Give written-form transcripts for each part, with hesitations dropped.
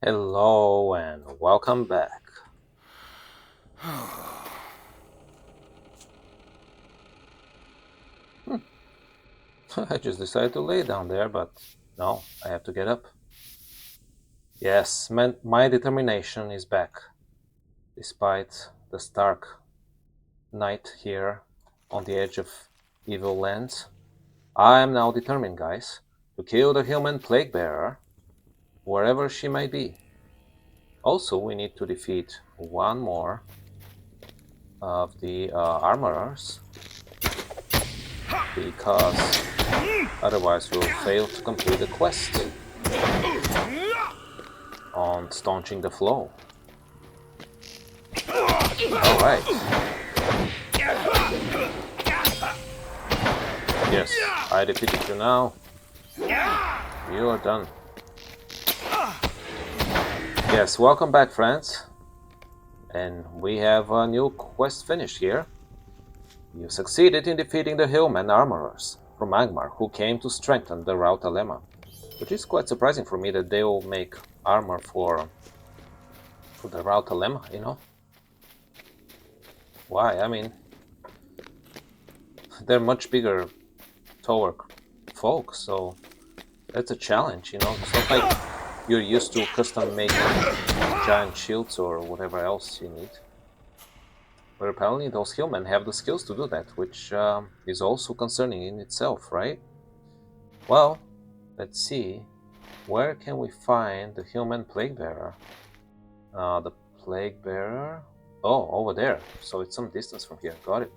Hello and welcome back. Hmm. I just decided to lay down there, but no, I have to get up. Yes, my determination is back, despite the stark night here on the edge of evil lands. I am now determined, guys, to kill the human plague bearer, wherever she may be. Also, we need to defeat one more of the armorers, because otherwise we'll fail to complete the quest on staunching the flow. Alright. Yes, I defeated you now. You are done. Yes, welcome back, friends. And we have a new quest finished here. You succeeded in defeating the Hillman armorers from Magmar who came to strengthen the Rauta Lemma. Which is quite surprising for me that they will make armor for the Rauta Lemma, you know? Why? I mean, they're much bigger, taller folk, so that's a challenge, you know? It's not like you're used to custom making giant shields or whatever else you need. But apparently those hillmen have the skills to do that, which is also concerning in itself, right? Well, let's see. Where can we find the human plague bearer? The plague bearer? Oh, over there. So it's some distance from here. Got it.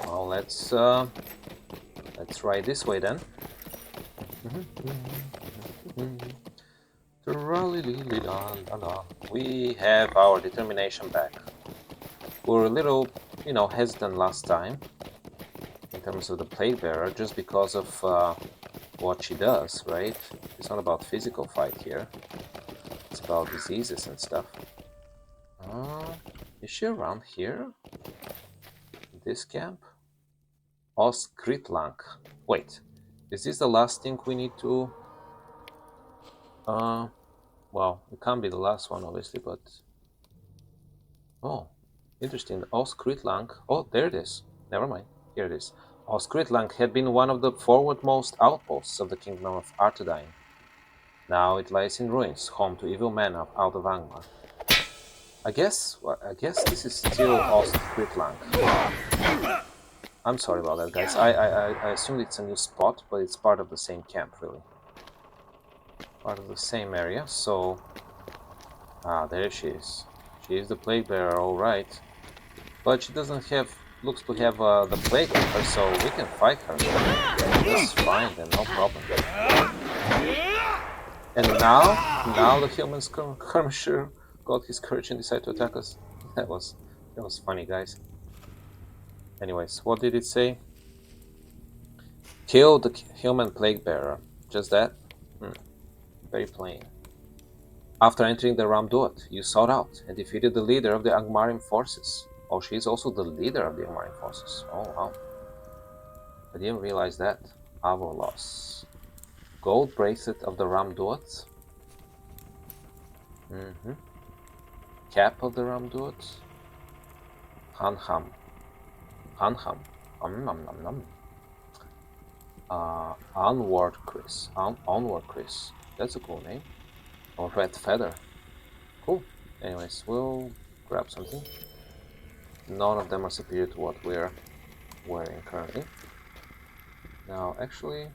Well, let's ride this way then. We have our determination back. We were a little, hesitant last time in terms of the plague bearer, just because of what she does, right? It's not about physical fight here. It's about diseases and stuff. Is she around here? This camp? Oskritlank. Wait, is this the last thing we need to... well, it can't be the last one, obviously, but... Oh, interesting. Oskritlank. Oh, there it is. Never mind. Here it is. Oskritlank had been one of the forwardmost outposts of the Kingdom of Arthedain. Now it lies in ruins, home to evil men out of Angmar. I guess this is still Oskritlank. I'm sorry about that, guys. I assumed it's a new spot, but it's part of the same camp, really. Part of the same area, so... Ah, there she is. She is the plague bearer, alright. But she doesn't have... looks to have the plague on her, so we can fight her. That's fine then, no problem. And now the human skirmisher got his courage and decided to attack us. That was funny, guys. Anyways, what did it say? Kill the human plague bearer. Just that? Very plain. After entering the Ramduat, you sought out and defeated the leader of the Angmarim forces. Oh, she's also the leader of the Angmarim forces. Oh, wow. I didn't realize that. Avolos. Gold bracelet of the Ramduat. Cap of the Ramduat. Hanham. Hanham. Nom nom nom. Onward Chris. Onward Chris. That's a cool name. Or Red Feather. Cool. Anyways, we'll grab something. None of them are superior to what we're wearing currently. Now, actually...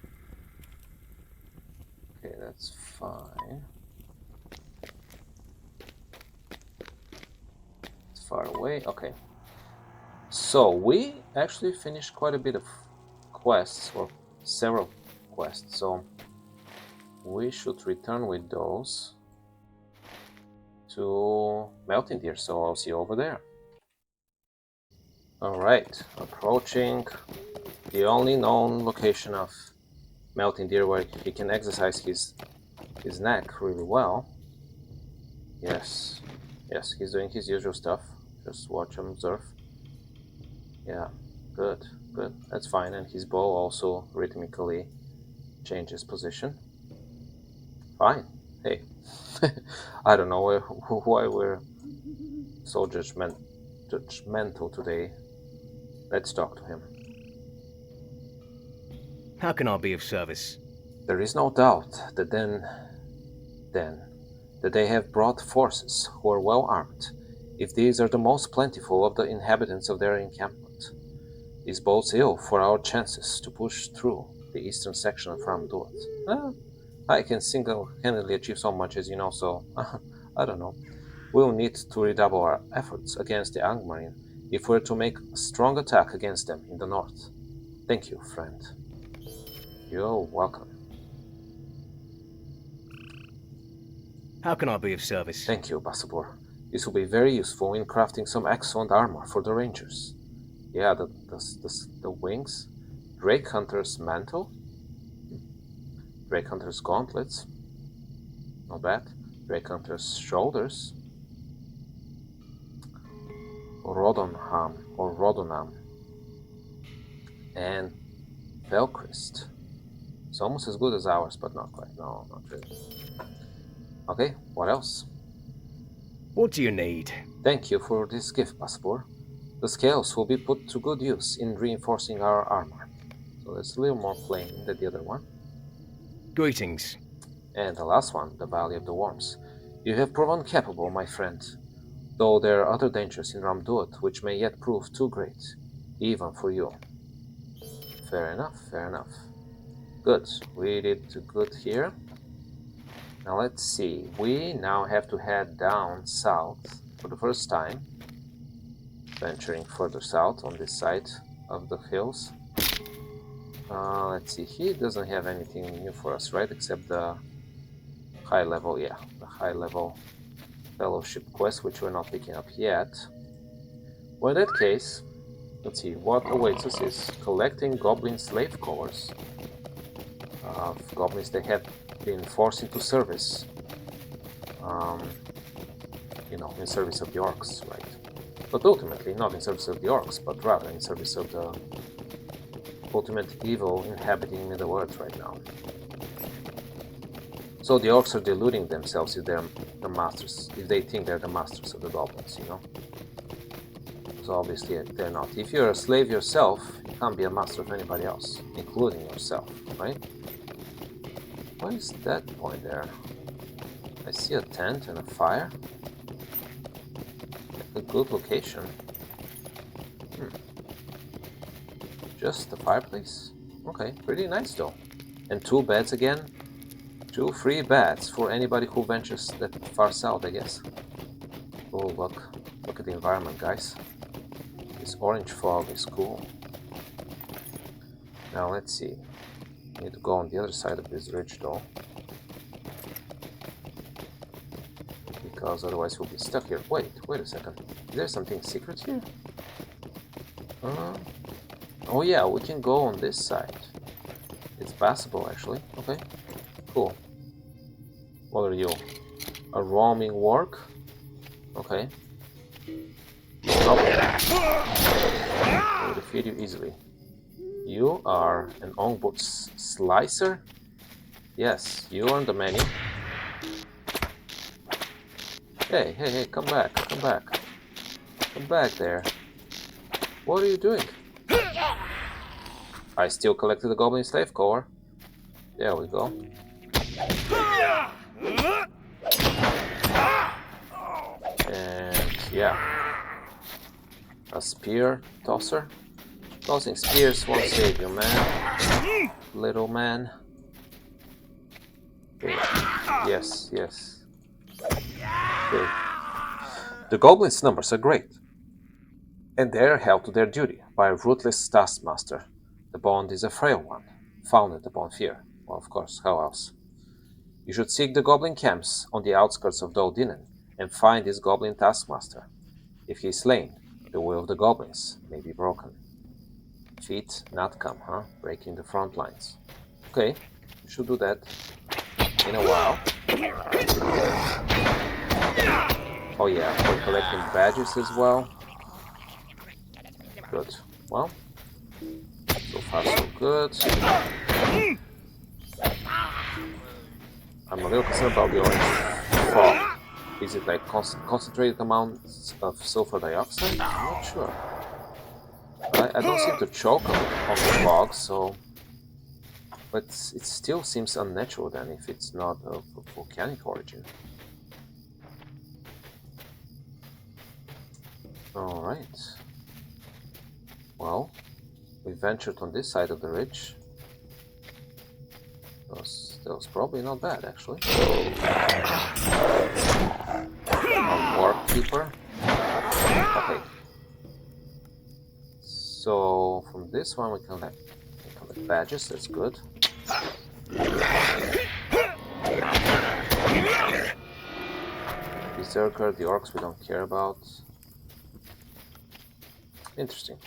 Okay, that's fine. It's far away. Okay. So, we actually finished quite a bit of quests, or several quests, so we should return with those to Melting Deer, so I'll see you over there. Alright, approaching the only known location of Melting Deer where he can exercise his neck really well. Yes, he's doing his usual stuff. Just watch and observe. Yeah, good, that's fine. And his bow also rhythmically Change his position. Fine. Hey. I don't know why we're so judgmental today. Let's talk to him. How can I be of service? There is no doubt that that they have brought forces who are well armed, if these are the most plentiful of the inhabitants of their encampment. This bodes ill for our chances to push through the eastern section of Ramduat. I can single-handedly achieve so much, as you know, so I don't know. We'll need to redouble our efforts against the Angmarin if we're to make a strong attack against them in the north. Thank you, friend. You're welcome. How can I be of service? Thank you, Basabor. This will be very useful in crafting some excellent armor for the Rangers. Yeah, the wings. Drake Hunter's mantle. Drake Hunter's gauntlets. Not bad. Drake Hunter's shoulders. Rodonam. And Velchrist. It's almost as good as ours, but not quite. No, not really. Okay, what else? What do you need? Thank you for this gift, Basabor. The scales will be put to good use in reinforcing our armor. So that's a little more plain than the other one. Greetings. And the last one, the Valley of the Worms. You have proven capable, my friend, though there are other dangers in Ramduat which may yet prove too great, even for you. Fair enough, fair enough. Good, we did good here. Now let's see, we now have to head down south for the first time, venturing further south on this side of the hills. Let's see, he doesn't have anything new for us, right? Except the high level, the high level fellowship quest, which we're not picking up yet. Well, in that case, let's see, what awaits us is collecting goblin slave cores of goblins that have been forced into service, in service of the orcs, right? But ultimately, not in service of the orcs, but rather in service of the ultimate evil inhabiting Middle-earth right now. So the orcs are deluding themselves if they're the masters, if they think they're the masters of the goblins, So obviously they're not. If you're a slave yourself, you can't be a master of anybody else, including yourself, right? What is that point there? I see a tent and a fire. A good location. Just the fireplace? Okay, pretty nice though. And 2 beds again. 2 free beds for anybody who ventures that far south, I guess. Oh, look at the environment, guys. This orange fog is cool. Now let's see. I need to go on the other side of this ridge though. Because otherwise we'll be stuck here. Wait a second. Is there something secret here? Oh yeah, we can go on this side. It's passable actually. Okay, cool. What are you? A roaming warg? Okay. Nope. We'll defeat you easily. You are an onboard slicer? Yes, you are on the menu. Hey, come back. Come back there. What are you doing? I still collected the Goblin Slave Core. There we go. And yeah. A spear tosser. Tossing spears won't save you, man. Little man. Okay. Yes. Okay. The goblins' numbers are great, and they are held to their duty by a ruthless taskmaster. The bond is a frail one, founded upon fear. Well, of course, how else? You should seek the goblin camps on the outskirts of Dodinen and find his goblin taskmaster. If he is slain, the will of the goblins may be broken. Feet not come, huh? Breaking the front lines. Okay, we should do that in a while. Oh yeah, we're collecting badges as well. Good. Well, so far so good. I'm a little concerned about the orange fog. Is it like concentrated amounts of sulfur dioxide? I'm not sure. I don't seem to choke on the fog, so... But it still seems unnatural then if it's not of volcanic origin. Alright. Well, we ventured on this side of the ridge. That was probably not bad, actually. A warp keeper. Okay. So from this one we can collect badges. That's good. Berserker, the orcs we don't care about. Interesting.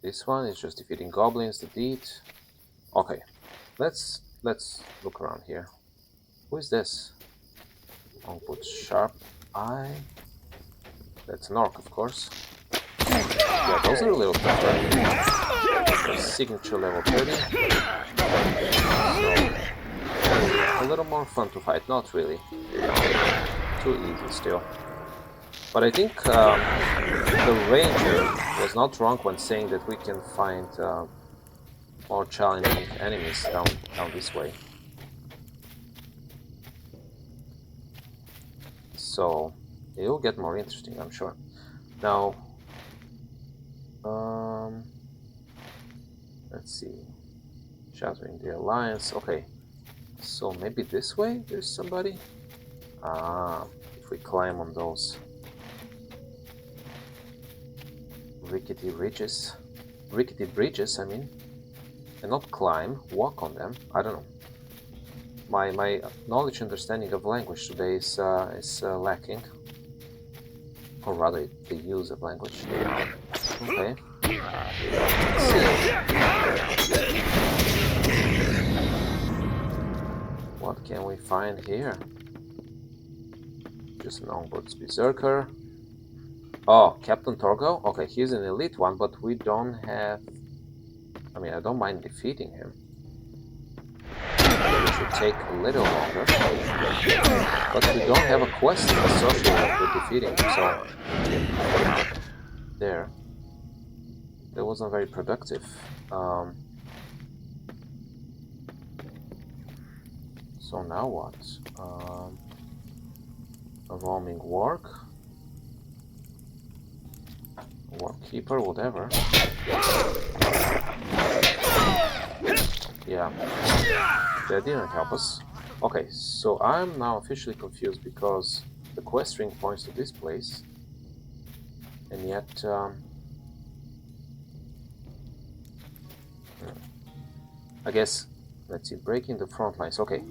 This one is just defeating goblins, the deed. Okay, let's look around here. Who is this? Longboot sharp eye. That's an orc, of course. Yeah, those are a little tougher. Signature level 30. So, a little more fun to fight, not really. Too easy still. But I think the ranger was not wrong when saying that we can find more challenging enemies down this way. So it'll get more interesting, I'm sure. Now, let's see. Shattering the alliance. Okay, so maybe this way there's somebody. If we climb on those rickety bridges, I mean, and not climb, walk on them. I don't know. My knowledge and understanding of language today is lacking, or rather, the use of language. Okay. Let's see. What can we find here? Just an onboard berserker. Oh, Captain Torgo? Okay, he's an elite one, but we don't have... I mean, I don't mind defeating him. It should take a little longer. But we don't have a quest associated with defeating him, so... There. That wasn't very productive. So now what? A roaming warg? Warkeeper, whatever. Yeah, that didn't help us. Okay, so I'm now officially confused because the quest ring points to this place, and yet I guess, let's see, breaking the front lines. Okay,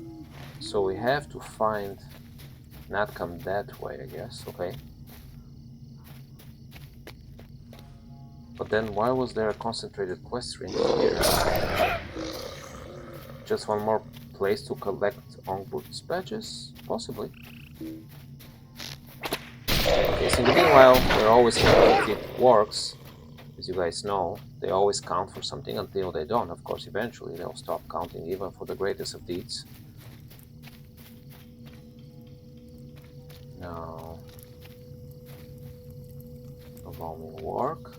so we have to find not come that way, I guess. Okay. But then why was there a concentrated quest ring here? Just one more place to collect Ongboots badges? Possibly. Okay, so in the meanwhile, we're always going to defeat Wargs. As you guys know, they always count for something until they don't. Of course, eventually they'll stop counting even for the greatest of deeds. Now... a roaming warg.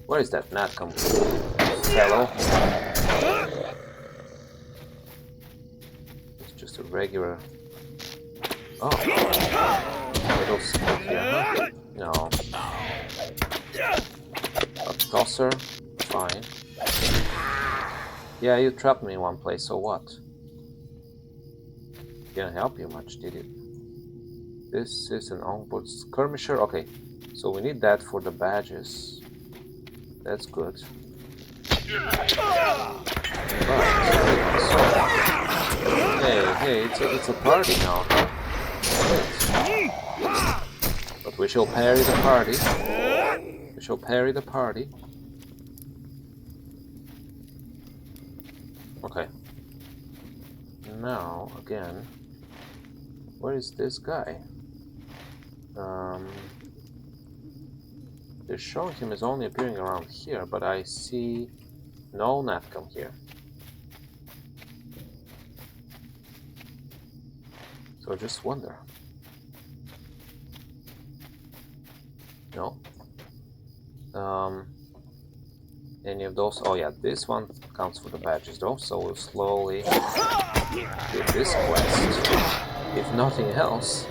Where is that Natcom fellow? It's just a regular... Oh. Little stick here, huh? No. A tosser? Fine. Yeah, you trapped me in one place, so what? Didn't help you much, did it? This is an onboard skirmisher. Okay, so we need that for the badges. That's good. But, hey, it's a party now. But we shall parry the party. We shall parry the party. Okay. Now, again, where is this guy? They're showing him as only appearing around here, but I see no Natcom here. So I just wonder. No. Any of those? Oh yeah, this one counts for the badges though, so we'll slowly do this quest. If nothing else,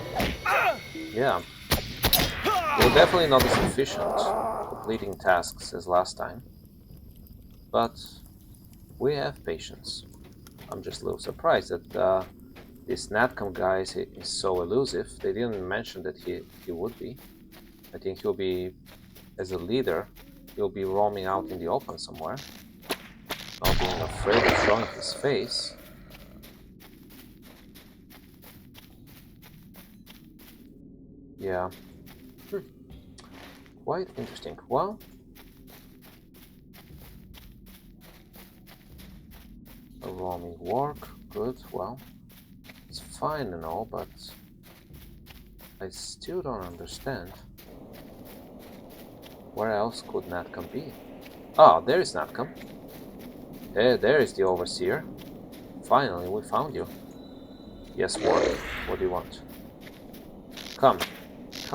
yeah, we're definitely not as efficient completing tasks as last time, but we have patience. I'm just a little surprised that this Natcom guy is so elusive. They didn't mention that he would be. I think he'll be, as a leader, he'll be roaming out in the open somewhere, not being afraid of showing his face. Yeah. Quite interesting. Well, a roaming warg, good, well, it's fine and all, but I still don't understand. Where else could Natcom be? Ah, there is Natcom. There is the Overseer. Finally, we found you. Yes, Warg, what do you want? Come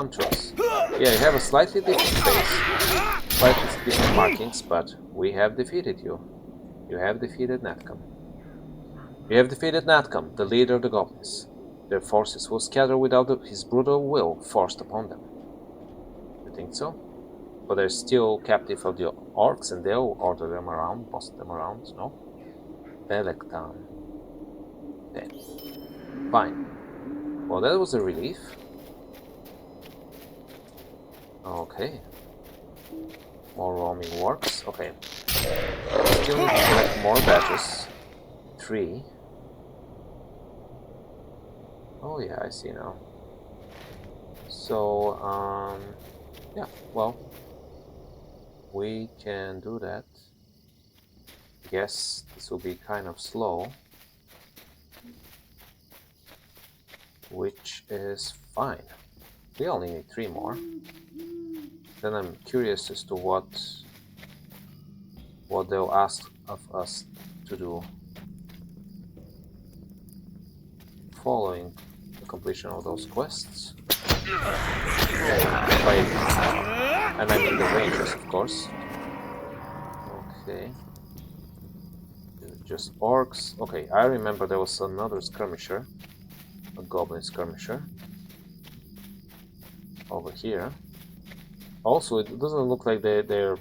to us. Yeah, you have a slightly different face, slightly different markings, but we have defeated you. You have defeated Natcom. You have defeated Natcom, the leader of the goblins. Their forces will scatter without his brutal will forced upon them. You think so? But they're still captive of the orcs, and they'll order them around, boss them around, no? Belektan. Okay. Fine. Well, that was a relief. Okay. More roaming wargs. Okay. Still need to collect more badges. 3. Oh yeah, I see now. So, yeah, well, we can do that. Guess this will be kind of slow, which is fine. We only need 3 more. Then I'm curious as to what they'll ask of us to do following the completion of those quests. And I mean the rangers, of course. Okay. Just orcs. Okay, I remember there was another skirmisher. A goblin skirmisher. Over here. Also, it doesn't look like they're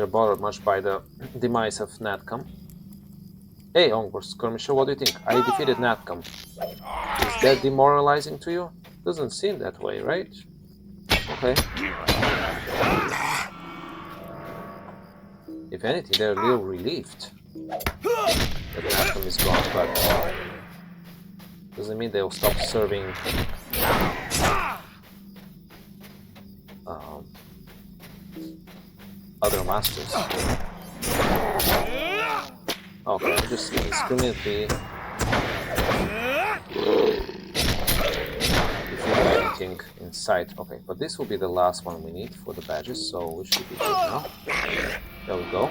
bothered much by the demise of Natcom. Hey, Ongbor skirmisher, what do you think? I defeated Natcom. Is that demoralizing to you? Doesn't seem that way, right? Okay. If anything, they're a little relieved that Natcom is gone, but doesn't mean they'll stop serving other masters. Okay, I'm just indiscriminately defeating anything in sight. Okay, but this will be the last one we need for the badges, so we should be good now. There we go.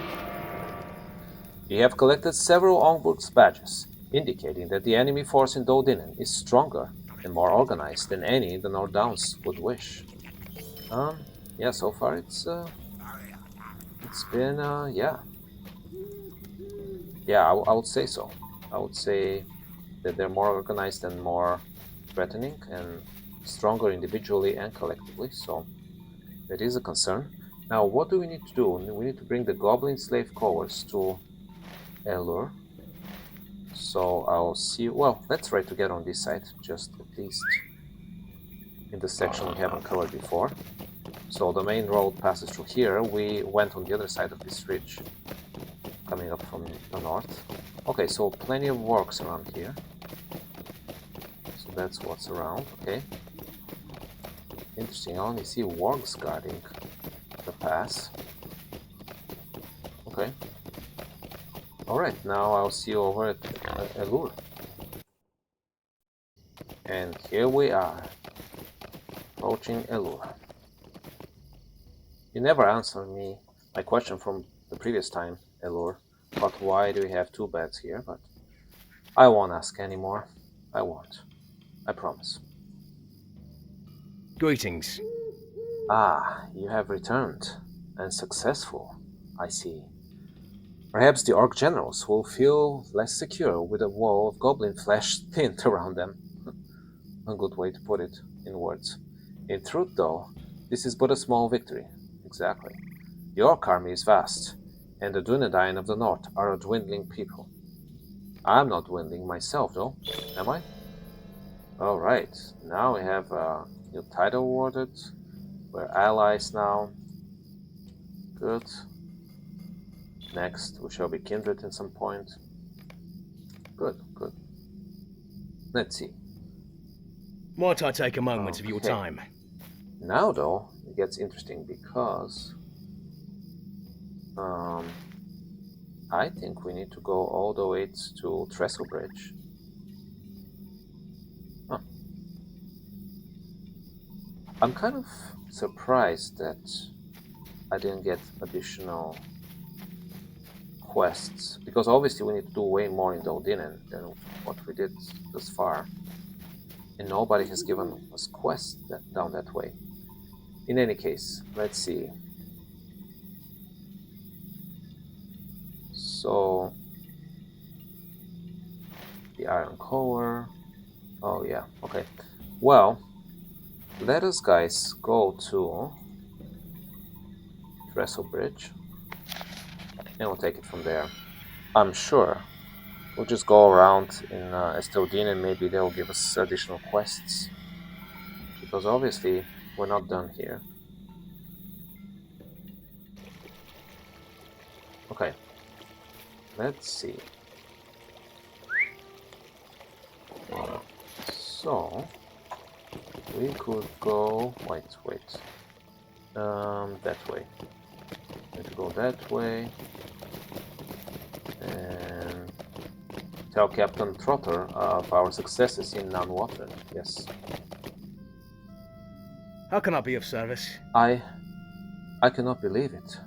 You have collected several Ongburg's badges, indicating that the enemy force in Dodinen is stronger and more organized than any the Nordauns would wish. Yeah, so far it's been, yeah. Yeah, I would say so. I would say that they're more organized and more threatening and stronger individually and collectively, so that is a concern. Now, what do we need to do? We need to bring the goblin slave cohorts to Elur. So I'll see. Well, let's try to get on this side, just at least in the section we haven't covered before. So the main road passes through here. We went on the other side of this ridge, coming up from the north. Okay, so plenty of works around here. So that's what's around, okay. Interesting, I only see wargs guarding the pass. Okay. Alright, now I'll see you over at Elur. And here we are, approaching Elur. You never answered me my question from the previous time, Elur, about why do we have 2 beds here, but I won't ask anymore. I won't. I promise. Greetings. Ah, you have returned. And successful, I see. Perhaps the Orc generals will feel less secure with a wall of goblin flesh pinned around them. A good way to put it in words. In truth, though, this is but a small victory. Exactly. The Orc army is vast, and the Dunedain of the North are a dwindling people. I'm not dwindling myself, though, am I? Alright, now we have a new title awarded. We're allies now. Good. Next, we shall be kindred at some point. Good, good. Let's see. Might I take a moment of your Okay. time? Now, though, it gets interesting because I think we need to go all the way to Trestle Bridge. Huh. I'm kind of surprised that I didn't get additional quests, because obviously we need to do way more in Dodinen than what we did thus far, and nobody has given us quests down that way. In any case, let's see. So the Iron Core. Oh yeah, okay. Well, let us guys go to Trestle Bridge, and we'll take it from there. I'm sure we'll just go around in Estodine, and maybe they'll give us additional quests, because obviously we're not done here. Okay, let's see. So we could go. Wait. That way. Let's go that way and tell Captain Trotter of our successes in non-water. Yes. How can I be of service? I cannot believe it.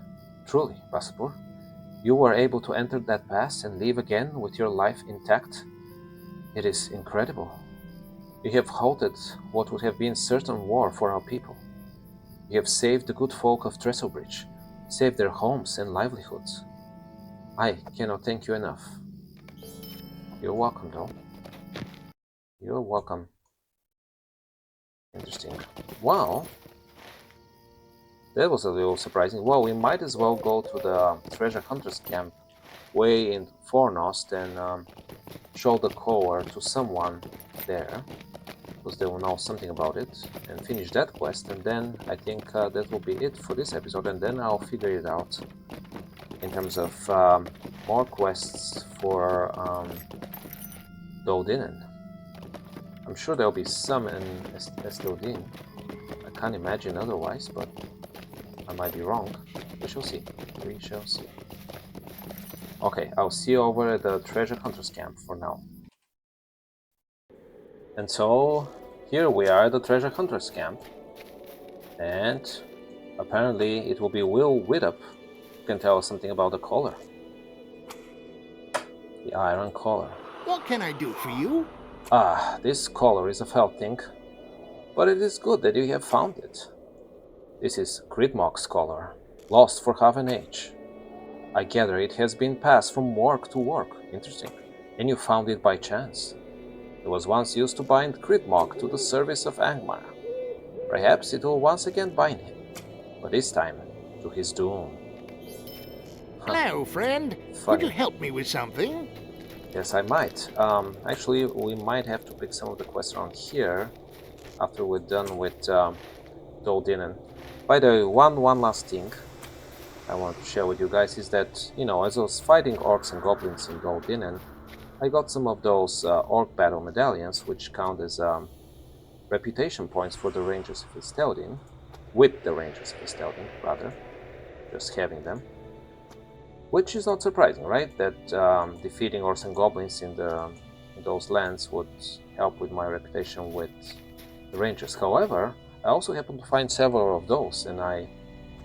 Truly, Basapur. You were able to enter that pass and leave again with your life intact. It is incredible. You have halted what would have been certain war for our people. You have saved the good folk of Trestlebridge, saved their homes and livelihoods. I cannot thank you enough. You're welcome, though. You're welcome. Interesting. Well, that was a little surprising. Well, we might as well go to the treasure hunters camp way in Fornost and show the core to someone there, because they will know something about it, and finish that quest, and then I think that will be it for this episode, and then I'll figure it out in terms of more quests for Dodinen. I'm sure there'll be some in Estodin. I can't imagine otherwise, but I might be wrong. We shall see. We shall see. Okay, I'll see you over at the treasure hunters camp for now. And so, here we are at the treasure hunters camp. And apparently it will be Will Widup who can tell us something about the collar. The iron collar. What can I do for you? Ah, this collar is a felt thing, but it is good that you have found it. This is Gridmock's collar, lost for half an age. I gather it has been passed from work to work. Interesting. And you found it by chance. It was once used to bind Gridmock to the service of Angmar. Perhaps it will once again bind him, but this time to his doom. Hello, friend. Could you help me with something? Yes, I might. Actually, we might have to pick some of the quests around here after we're done with Dodinen. By the way, one last thing I want to share with you guys is that, as I was fighting orcs and goblins in Dodinen, I got some of those orc battle medallions, which count as reputation points for the Rangers of Esteldin, with the Rangers of Esteldin, rather, just having them. Which is not surprising, right? That defeating orcs and goblins in those lands would help with my reputation with the Rangers. However, I also happened to find several of those, and I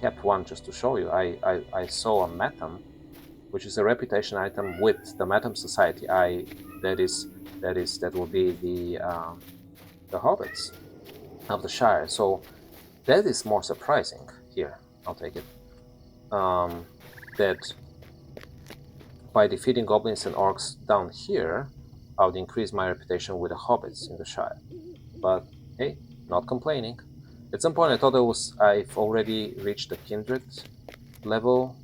kept one just to show you. I saw a Matam, which is a reputation item with the Matam Society. That will be the hobbits of the Shire. So that is more surprising here. I'll take it. That by defeating goblins and orcs down here, I would increase my reputation with the hobbits in the Shire. But hey, not complaining. At some point I thought I've already reached the kindred level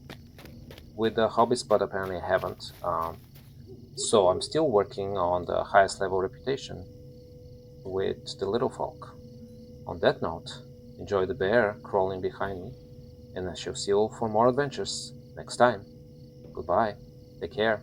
with the hobbits, but apparently I haven't. So I'm still working on the highest level reputation with the little folk. On that note, enjoy the bear crawling behind me, and I shall see you for more adventures next time. Goodbye. Take care.